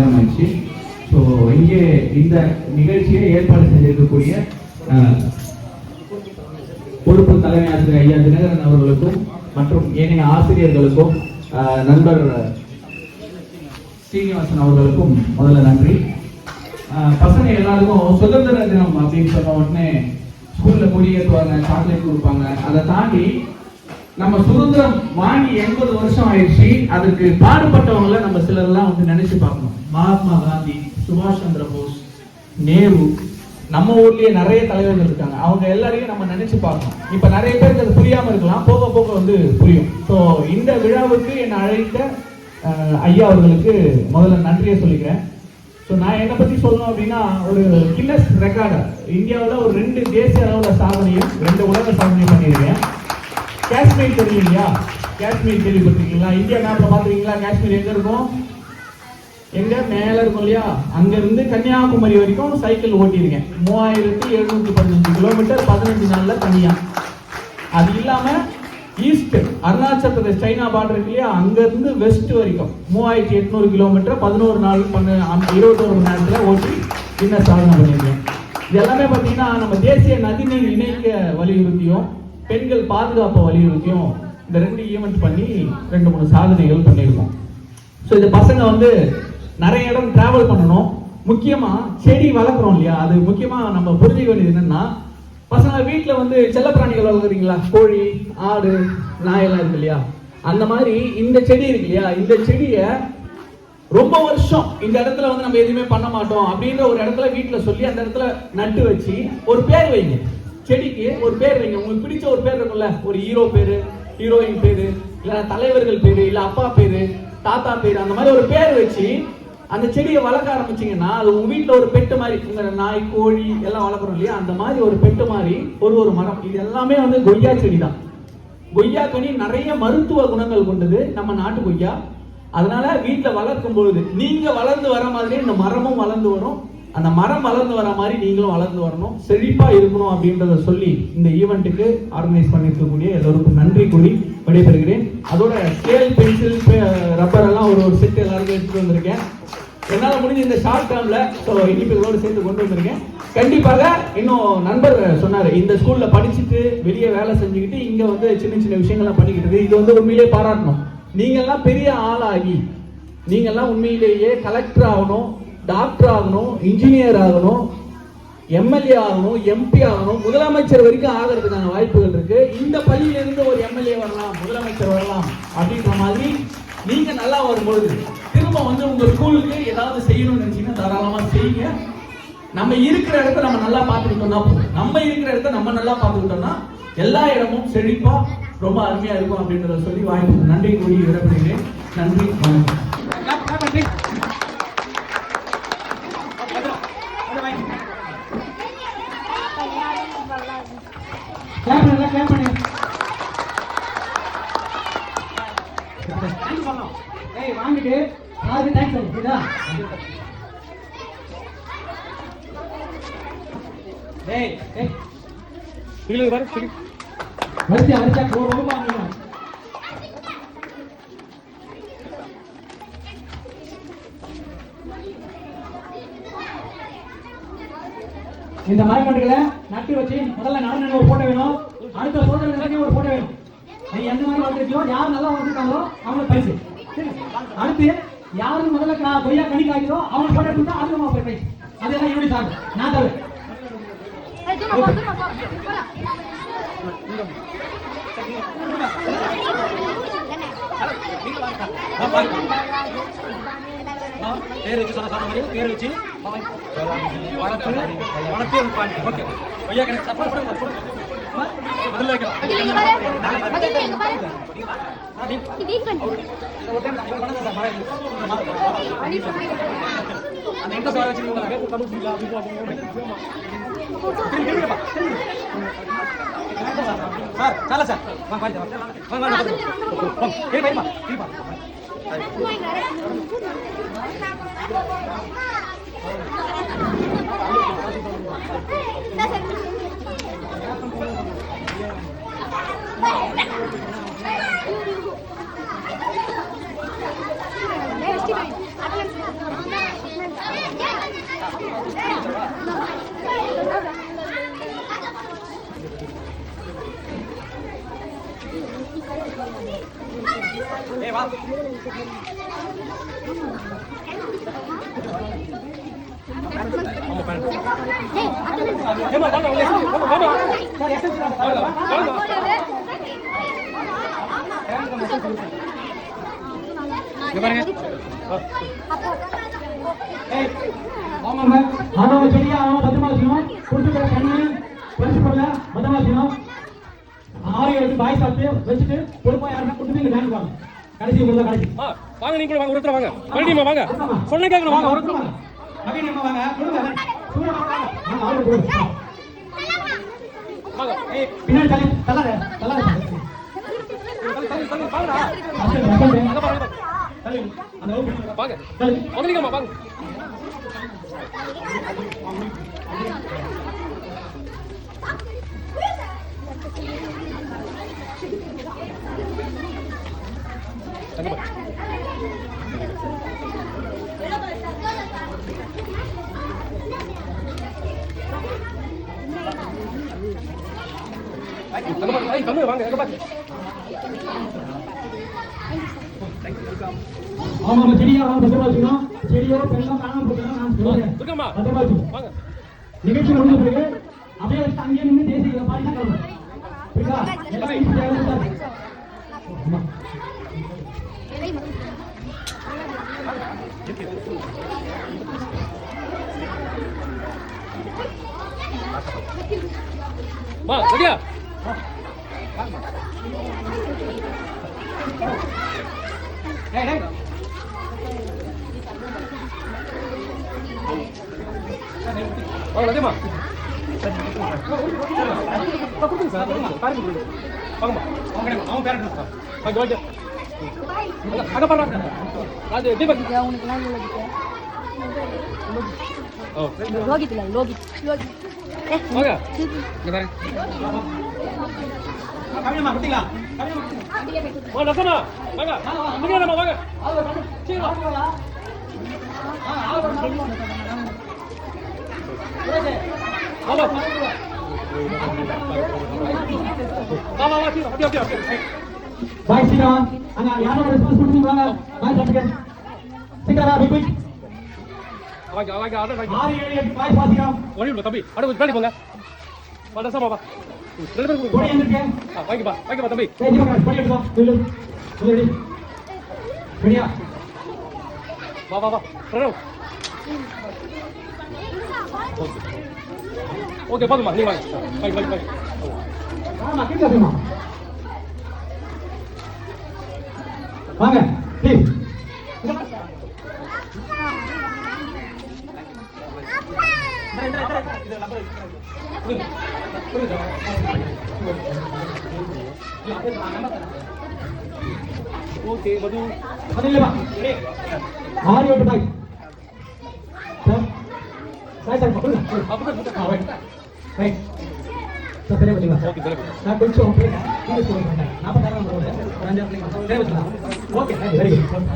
நேரம் ஆயிடுச்சு. ஸோ இங்கே இந்த நிகழ்ச்சியை ஏற்பாடு செய்திருக்கக்கூடிய பொறுப்பு தலைமை ஆசிரியர் ஐயா தினகரன் அவர்களுக்கும் மற்றும் ஏனைய ஆசிரியர்களுக்கும் நண்பர் ஸ்ரீனிவாசன் அவர்களுக்கும் முதல்ல நன்றி. பசங்க எல்லாருக்கும் சுதந்திர தினம் அப்படின்னு சொன்ன உடனே ஸ்கூல்ல கொடியேற்றுவாங்க, சாக்லேட் கொடுப்பாங்க. அதை தாண்டி நம்ம சுதந்திரம் வாங்கி 80 வருஷம் ஆயிடுச்சு. அதுக்கு பாடுபட்டவங்களை நம்ம சிலர்லாம் வந்து நினைச்சு பார்க்கணும். மகாத்மா காந்தி, சுபாஷ் சந்திர போஸ், நேரு, நம்ம ஊர்லயே நிறைய தலைவர்கள் இருக்காங்க. அவங்க எல்லாரையும் நம்ம நினைச்சு பார்க்கணும். இப்ப நிறைய பேருக்கு அது புரியாம இருக்கலாம், போக போக வந்து புரியும். ஸோ இந்த விழாவுக்கு என்னை அழைத்த ஐயா அவர்களுக்கு முதல்ல நன்றியை சொல்லிக்கிறேன். ஸோ நான் என்னை பத்தி சொல்லணும் அப்படின்னா, ஒரு கின்னஸ் ரெக்கார்டர் இந்தியாவில் ஒரு 2 தேசிய அளவில் சாதனையும் 2 உலக சாதனையும் பண்ணியிருக்கேன். காஷ்மீர் தெரியும் இல்லையா? காஷ்மீர் கேள்விப்பட்டிருக்கீங்களா? இந்தியா மேப்ல பாத்துருக்கீங்களா? காஷ்மீர் எங்க இருக்கும்? எங்க மேல இருக்கும் இல்லையா? அங்க இருந்து கன்னியாகுமரி வரைக்கும் சைக்கிள் ஓட்டியிருக்கேன். 3715 கிலோமீட்டர் 15 நாள்ல தனியா. அது இல்லாம east Arunachal Pradesh China border இருக்கு இல்லையா? அங்க இருந்து வெஸ்ட் வரைக்கும் 3800 கிலோமீட்டர் 11 நாள் 21 மணி நேரத்துல ஓட்டி கின்னஸ் சாதனை பண்ணியிருக்கேன். இது எல்லாமே பாத்தீங்கன்னா நம்ம தேசிய நதிநீர் இணைக்க வலியுறுத்தியும் பெண்கள் பாதுகாப்பை வலியுறுத்தியும் இந்த 2 ஈவெண்ட் பண்ணி 2-3 சாதனைகள் பண்ணியிருக்கோம். ஸோ இந்த பசங்க வந்து நிறைய இடம் டிராவல் பண்ணணும். முக்கியமா செடி வளர்க்குறோம் இல்லையா? அது முக்கியமா நம்ம புரிஞ்சுக்க வேண்டியது என்னன்னா, பசங்க வீட்டில் வந்து செல்லப்பிராணிகள் வளர்க்குறீங்களா? கோழி, ஆடு, நாயெல்லாம் இருக்கு இல்லையா? அந்த மாதிரி இந்த செடி இருக்கு இல்லையா? இந்த செடியை ரொம்ப வருஷம் இந்த இடத்துல வந்து நம்ம எதுவுமே பண்ண மாட்டோம் அப்படின்ற ஒரு இடத்துல வீட்டில் சொல்லி அந்த இடத்துல நட்டு வச்சு ஒரு பேர் வைங்க. செடிக்கு ஒரு பேர் வைங்க. உங்களுக்கு பிடிச்ச ஒரு பேர் இருக்கும்ல, ஒரு ஹீரோ பேரு, ஹீரோயின் பேரு, இல்ல தலைவர்கள் பேரு, இல்ல அப்பா பேரு, தாத்தா பேரு, அந்த மாதிரி ஒரு பேர் வச்சு அந்த செடியை வளர்க்க ஆரம்பிச்சீங்கன்னா அது உங்க வீட்டுல ஒரு பெட்டு மாதிரி, உங்க நாய், கோழி எல்லாம் வளர்க்குறோம் இல்லையா? அந்த மாதிரி ஒரு பெட்டு மாதிரி ஒரு மரம். இது எல்லாமே வந்து கொய்யா செடி தான். கொய்யா கனி நிறைய மருத்துவ குணங்கள் கொண்டது நம்ம நாட்டு கொய்யா. அதனால வீட்டுல வளர்க்கும் பொழுது நீங்க வளர்ந்து வர மாதிரி இந்த மரமும் வளர்ந்து வரும். அந்த மரம் வளர்ந்து வர மாதிரி நீங்களும் வளர்ந்து வரணும், செழிப்பா இருக்கணும் அப்படின்றத சொல்லி இந்த ஈவெண்ட்டுக்கு ஆர்கனைஸ் பண்ணிருக்கக்கூடிய எல்லோருக்கும் நன்றி கூறி விடைபெறுகிறேன். அதோட ஸ்கேல், பென்சில், ரப்பர் எல்லாம் ஒரு செட் எல்லாருக்கும் எடுத்துட்டு வந்திருக்கேன். என்னால் முடிஞ்ச இந்த ஷார்ட் டேர்ம்ல இனிப்புகளோடு சேர்த்து கொண்டு வந்திருக்கேன். கண்டிப்பாக இன்னும் நண்பர் சொன்னாரு, இந்த ஸ்கூல்ல படிச்சுட்டு வெளியே வேலை செஞ்சுக்கிட்டு இங்க வந்து சின்ன சின்ன விஷயங்கள்லாம் பண்ணிக்கிட்டு இது வந்து உண்மையிலேயே பாராட்டணும். நீங்கெல்லாம் பெரிய ஆளாகி நீங்கெல்லாம் உண்மையிலேயே கலெக்டர் ஆகணும், டாக்டர் ஆகணும், இன்ஜினியர் ஆகணும், எம்எல்ஏ ஆகணும், எம்பி ஆகணும், முதலமைச்சர் வரைக்கும் ஆகிறதுக்கான வாய்ப்புகள் இருக்கு. இந்த பள்ளியிலிருந்து ஒரு எம்எல்ஏ வரலாம், முதலமைச்சர் வரலாம் அப்படின்ற மாதிரி நீங்க நல்லா வரும்பொழுது திரும்ப வந்து உங்க ஸ்கூலுக்கு ஏதாவது செய்யணும்னு நினைச்சீங்கன்னா தாராளமா செய்யுங்க. நம்ம இருக்கிற இடத்த நம்ம நல்லா பார்த்துக்கிட்டோம்னா போதும். நம்ம இருக்கிற இடத்த நம்ம நல்லா பார்த்துக்கிட்டோம்னா எல்லா இடமும் செழிப்பா ரொம்ப அருமையா இருக்கும் அப்படின்றத சொல்லி வாய்ப்புக்கு நன்றி கூறி விடப்படுகிறேன். நன்றி, வணக்கம். வாங்கிட்டு யாருக்கு தேங்க்ஸ் சொல்லுங்க. வரிசையா இந்த மரக்கன்றுகளை நட்டு வச்சு முதல்ல நடன ஒரு போட்டோ வேணும். அடுத்த போட்டோ ஒரு போட்டோ வேணும். நீ எந்த மாதிரி வளர்த்துருக்கோ, யார் நல்லா வளர்த்துருக்காங்களோ அவங்களுக்கு பரிசு. அடுத்து யாரும் முதல்ல கொய்யா கனி காய்க்கிறோ அவங்க போட்டோ கொடுத்தா அதுக்கு போய் பரிசு. அதெல்லாம் யூனிட் ஆகும். நான் தவிர பேர் வச்சு சொன்ன மாதிரி பேர் வச்சு சார் சார் Hey, ஏமா வாங்க ஆமாங்க அவன் சரியா அவன் பத்திரமா வச்சுக்கணும் கொடுத்துக்கிற தண்ணி பரிசு பண்ணல பத்திரமா வச்சுக்கணும் 6-7 பாய் சாப்பிட்டு வச்சுட்டு பொறுப்பா யாருன்னா கொண்டு போய் பேங்க் வாங்க கடைசி உள்ள கடைசி வாங்க நீங்க கூட வாங்க ஒருத்தர் வாங்க மறுபடியும் வாங்க சொன்ன கேட்கணும் வாங்க ஒருத்தர் வாங்க நவீன் அம்மா வாங்க கொடுங்க சூரா வாங்க நான் ஆளு கொடுங்க வாங்க பின்னாடி தள்ளாத வாங்கடா அங்க பாருங்க தள்ளு அந்த ஓகே வாங்க தள்ளு வந்துருங்கம்மா வாங்க வாங்க எங்க பாத்து ஆமா செடியா வாங்க பத்திரமா வச்சுக்கணும் செடியோ பெண்ணோ காணாம போச்சுன்னா நான் சொல்றேன் இருக்கம்மா பத்திரமா வச்சுக்கணும் வாங்க நிகழ்ச்சி முடிஞ்ச பிறகு அப்படியே வச்சு அங்கேயே நின்று தேசிய பாடி தான் கிளம்பணும் புரியுதா எல்லாம் ஈஸி தேவை ஆமா வா சரியா டேய் டேய் வாங்க லட்சுமா வாங்கம்மா அவன் பேரண்ட் வாங்க வாங்க அங்க பாருங்க அது தீபக் ஓ லோகித் வாங்க இங்க பாருங்க கவியம்மா குட்டிங்களா வா லட்சுமா வாங்க இங்க நம்ம வாங்க சீக்கிரம் வா பாய் சீக்கிரம் அங்க யாரோ ரெஸ்பான்ஸ் கொடுத்துருவாங்க பாய் சர்டிஃபிகேட் சீக்கிரம் பிக் பிக் வாங்க வாங்க ஆர்டர் வாங்க 6-7 பாய் பாசிக்கலாம் ஓடி விடு தம்பி அட கொஞ்சம் போங்க வா லட்சுமா வா ரெண்டு பேரும் போடி எந்திருக்கேன் வாங்க தம்பி ஏய் ஜீவா போடி எடுத்து வா ரெடி ரெடியா வா பிரணவ் ஓகே போதுமா நீ வாங்க ஆமா கிட்ட போமா வாங்க ப்ளீஸ் ஓகே மது அதில்ல வா 6-7 பாய் சார் பக்கத்துல அப்படியே ரைட் சார் சரியா பண்ணீங்களா ஓகே சரி நான் கொஞ்சம் நீங்க சொல்லுங்க 46 நம்பர் ஒரு 5 ஓகே வெரி குட்